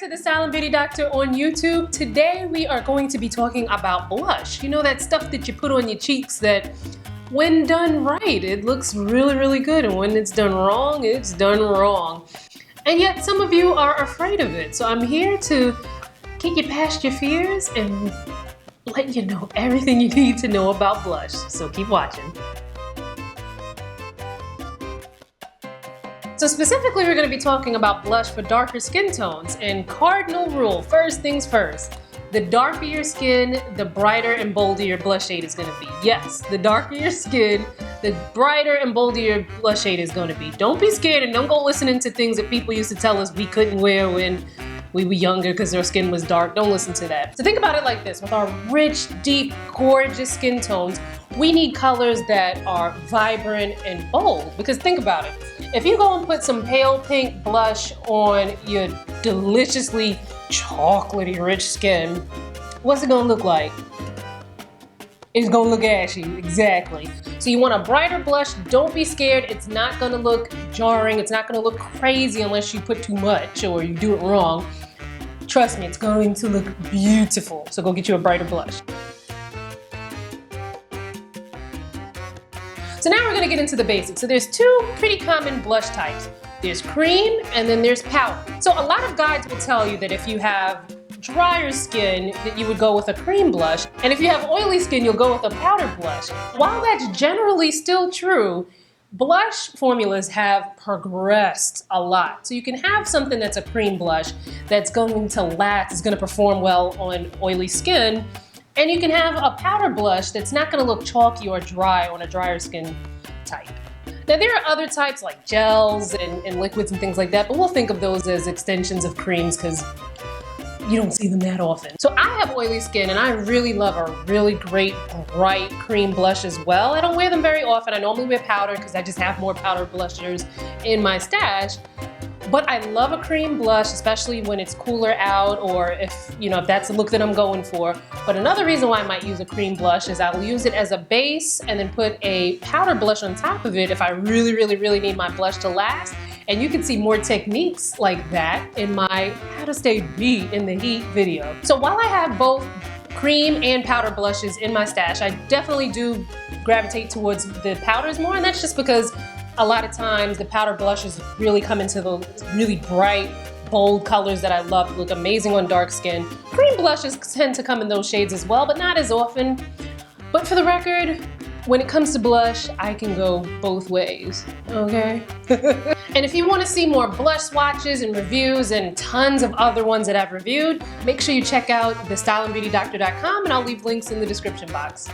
the Silent Beauty Doctor on YouTube. Today we are going to be talking about blush. You know, that stuff that you put on your cheeks that when done right, it looks really, really good. And when it's done wrong, it's done wrong. And yet some of you are afraid of it. So I'm here to get you past your fears and let you know everything you need to know about blush. So keep watching. So specifically, we're going to be talking about blush for darker skin tones. And cardinal rule, first things first, the darker your skin, the brighter and bolder your blush shade is going to be. Yes, the darker your skin, the brighter and bolder your blush shade is going to be. Don't be scared and don't go listening to things that people used to tell us we couldn't wear when we were younger because our skin was dark. Don't listen to that. So think about it like this. With our rich, deep, gorgeous skin tones, we need colors that are vibrant and bold. Because think about it. If you go and put some pale pink blush on your deliciously chocolatey rich skin, what's it gonna look like? It's gonna look ashy, exactly. So you want a brighter blush. Don't be scared. It's not gonna look jarring. It's not gonna look crazy unless you put too much or you do it wrong. Trust me, it's going to look beautiful. So go get you a brighter blush. So now we're gonna get into the basics. So there's two pretty common blush types. There's cream and then there's powder. So a lot of guides will tell you that if you have drier skin, that you would go with a cream blush. And if you have oily skin, you'll go with a powder blush. While that's generally still true, blush formulas have progressed a lot. So you can have something that's a cream blush that's going to last, is gonna perform well on oily skin. And you can have a powder blush that's not gonna look chalky or dry on a drier skin type. Now there are other types like gels and liquids and things like that, but we'll think of those as extensions of creams because you don't see them that often. So I have oily skin and I really love a really great bright cream blush as well. I don't wear them very often. I normally wear powder because I just have more powder blushers in my stash. But I love a cream blush, especially when it's cooler out or if that's the look that I'm going for. But another reason why I might use a cream blush is I'll use it as a base and then put a powder blush on top of it if I really, really, really need my blush to last. And you can see more techniques like that in my How to Stay Beat in the Heat video. So while I have both cream and powder blushes in my stash, I definitely do gravitate towards the powders more, and that's just because a lot of times the powder blushes really come into the really bright, bold colors that I love, look amazing on dark skin. Cream blushes tend to come in those shades as well, but not as often. But for the record, when it comes to blush, I can go both ways, okay? And if you want to see more blush swatches and reviews and tons of other ones that I've reviewed, make sure you check out thestyleandbeautydoctor.com and I'll leave links in the description box.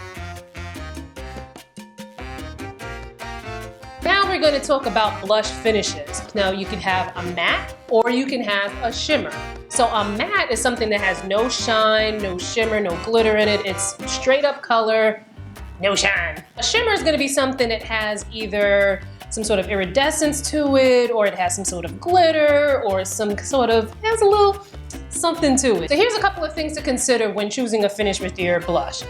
Now we're going to talk about blush finishes. Now you can have a matte or you can have a shimmer. So a matte is something that has no shine, no shimmer, no glitter in it. It's straight up color, no shine. A shimmer is going to be something that has either some sort of iridescence to it, or it has some sort of glitter, or some sort of, has a little something to it. So here's a couple of things to consider when choosing a finish with your blush.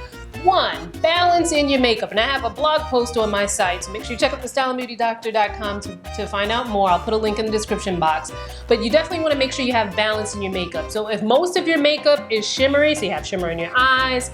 One, balance in your makeup. And I have a blog post on my site, so make sure you check out thestyleandbeautydoctor.com to find out more. I'll put a link in the description box. But you definitely want to make sure you have balance in your makeup. So if most of your makeup is shimmery, so you have shimmer in your eyes,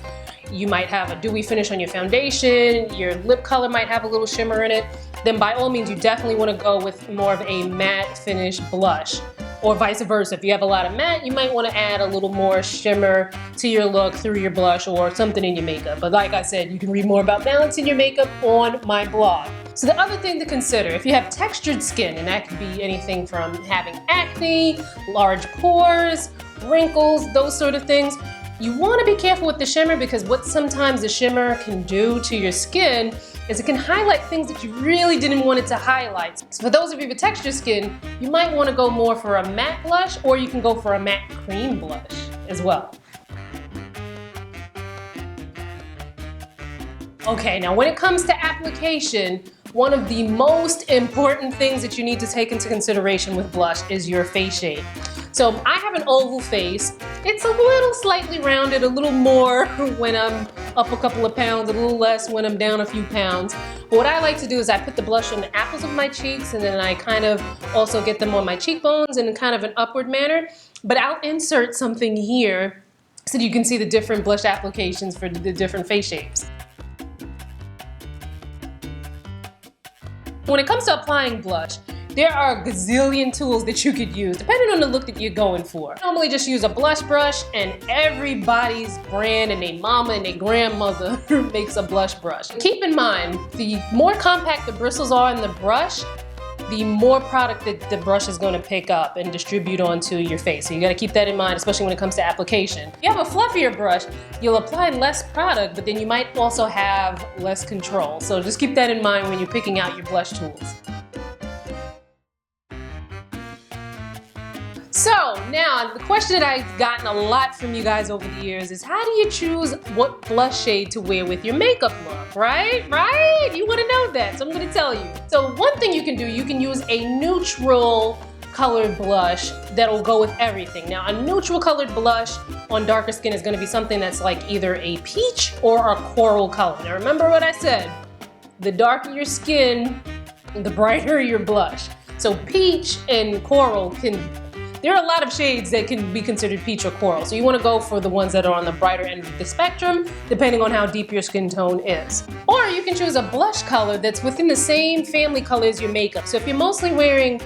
you might have a dewy finish on your foundation, your lip color might have a little shimmer in it, then by all means you definitely want to go with more of a matte finish blush. Or vice versa. If you have a lot of matte, you might want to add a little more shimmer to your look through your blush or something in your makeup. But like I said, you can read more about balancing your makeup on my blog. So the other thing to consider, if you have textured skin, and that could be anything from having acne, large pores, wrinkles, those sort of things, you want to be careful with the shimmer because what sometimes the shimmer can do to your skin is it can highlight things that you really didn't want it to highlight. So for those of you with textured skin, you might want to go more for a matte blush, or you can go for a matte cream blush as well. Okay, now when it comes to application, one of the most important things that you need to take into consideration with blush is your face shape. So I have an oval face. It's a little slightly rounded, a little more when I'm up a couple of pounds, a little less when I'm down a few pounds. But what I like to do is I put the blush on the apples of my cheeks, and then I kind of also get them on my cheekbones in kind of an upward manner. But I'll insert something here so that you can see the different blush applications for the different face shapes. When it comes to applying blush, there are a gazillion tools that you could use depending on the look that you're going for. I normally just use a blush brush, and everybody's brand and their mama and their grandmother makes a blush brush. Keep in mind, the more compact the bristles are in the brush, the more product that the brush is going to pick up and distribute onto your face. So you got to keep that in mind, especially when it comes to application. If you have a fluffier brush, you'll apply less product, but then you might also have less control. So just keep that in mind when you're picking out your blush tools. So now, the question that I've gotten a lot from you guys over the years is, how do you choose what blush shade to wear with your makeup look, right? Right? You want to know that, so I'm going to tell you. So one thing you can do, you can use a neutral colored blush that'll go with everything. Now, a neutral colored blush on darker skin is going to be something that's like either a peach or a coral color. Now remember what I said, the darker your skin, the brighter your blush. So peach and coral there are a lot of shades that can be considered peach or coral, so you want to go for the ones that are on the brighter end of the spectrum, depending on how deep your skin tone is. Or you can choose a blush color that's within the same family color as your makeup. So if you're mostly wearing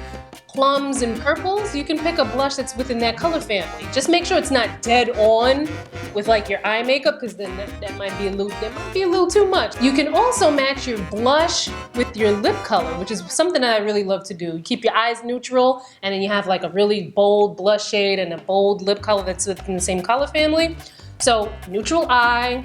plums and purples, you can pick a blush that's within that color family. Just make sure it's not dead on with like your eye makeup, because then that might be a little too much. You can also match your blush with your lip color, which is something that I really love to do. You keep your eyes neutral, and then you have like a really bold blush shade and a bold lip color that's within the same color family. So neutral eye,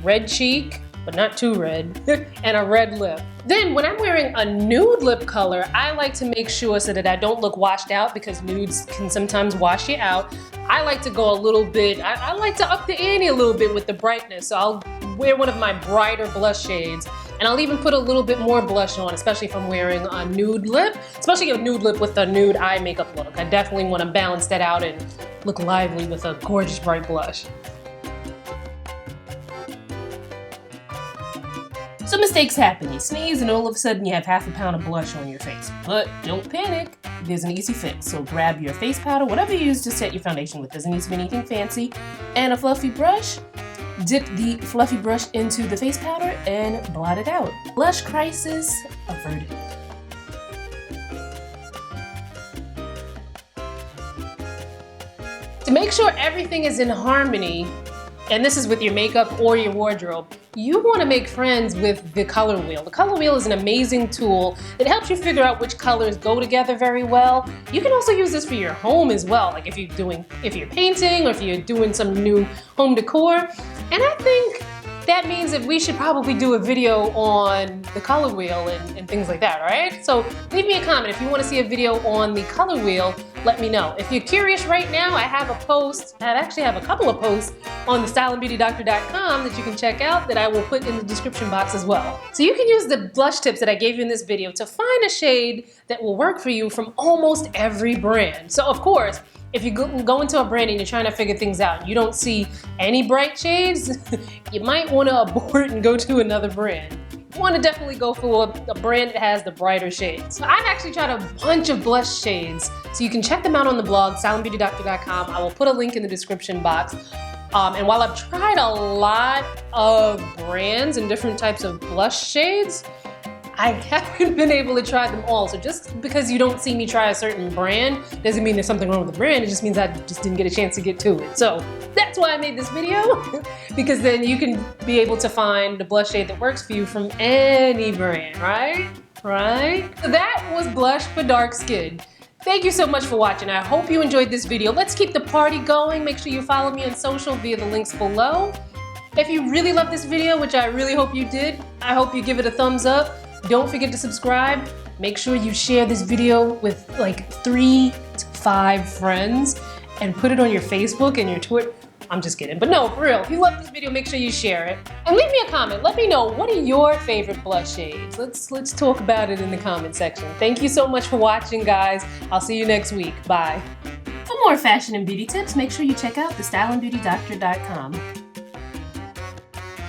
red cheek, but not too red, and a red lip. Then when I'm wearing a nude lip color, I like to make sure so that I don't look washed out, because nudes can sometimes wash you out. I like to go a little bit, I like to up the ante a little bit with the brightness. So I'll wear one of my brighter blush shades, and I'll even put a little bit more blush on, especially if I'm wearing a nude lip, especially a nude lip with a nude eye makeup look. I definitely want to balance that out and look lively with a gorgeous bright blush. So mistakes happen. You sneeze and all of a sudden you have half a pound of blush on your face. But don't panic, there's an easy fix. So grab your face powder, whatever you use to set your foundation with. Doesn't need to be anything fancy. And a fluffy brush. Dip the fluffy brush into the face powder and blot it out. Blush crisis averted. To make sure everything is in harmony, and this is with your makeup or your wardrobe, you want to make friends with the color wheel. The color wheel is an amazing tool that helps you figure out which colors go together very well. You can also use this for your home as well, like if you're painting or if you're doing some new home decor. And I think that means that we should probably do a video on the color wheel and things like that, right? So leave me a comment if you want to see a video on the color wheel. Let me know. If you're curious right now, I have a post, I actually have a couple of posts on the styleandbeautydoctor.com that you can check out that I will put in the description box as well. So you can use the blush tips that I gave you in this video to find a shade that will work for you from almost every brand. So of course, if you go into a brand and you're trying to figure things out, you don't see any bright shades, you might want to abort and go to another brand. You want to definitely go for a brand that has the brighter shades. So I've actually tried a bunch of blush shades, so you can check them out on the blog, styleandbeautydoctor.com. I will put a link in the description box. And while I've tried a lot of brands and different types of blush shades, I haven't been able to try them all. So just because you don't see me try a certain brand doesn't mean there's something wrong with the brand. It just means I just didn't get a chance to get to it. So that's why I made this video, because then you can be able to find the blush shade that works for you from any brand, right? Right? So that was blush for dark skin. Thank you so much for watching. I hope you enjoyed this video. Let's keep the party going. Make sure you follow me on social via the links below. If you really loved this video, which I really hope you did, I hope you give it a thumbs up. Don't forget to subscribe. Make sure you share this video with like 3 to 5 friends and put it on your Facebook and your Twitter. I'm just kidding, but no, for real. If you love this video, make sure you share it. And leave me a comment. Let me know, what are your favorite blush shades? Let's talk about it in the comment section. Thank you so much for watching, guys. I'll see you next week. Bye. For more fashion and beauty tips, make sure you check out thestyleandbeautydoctor.com.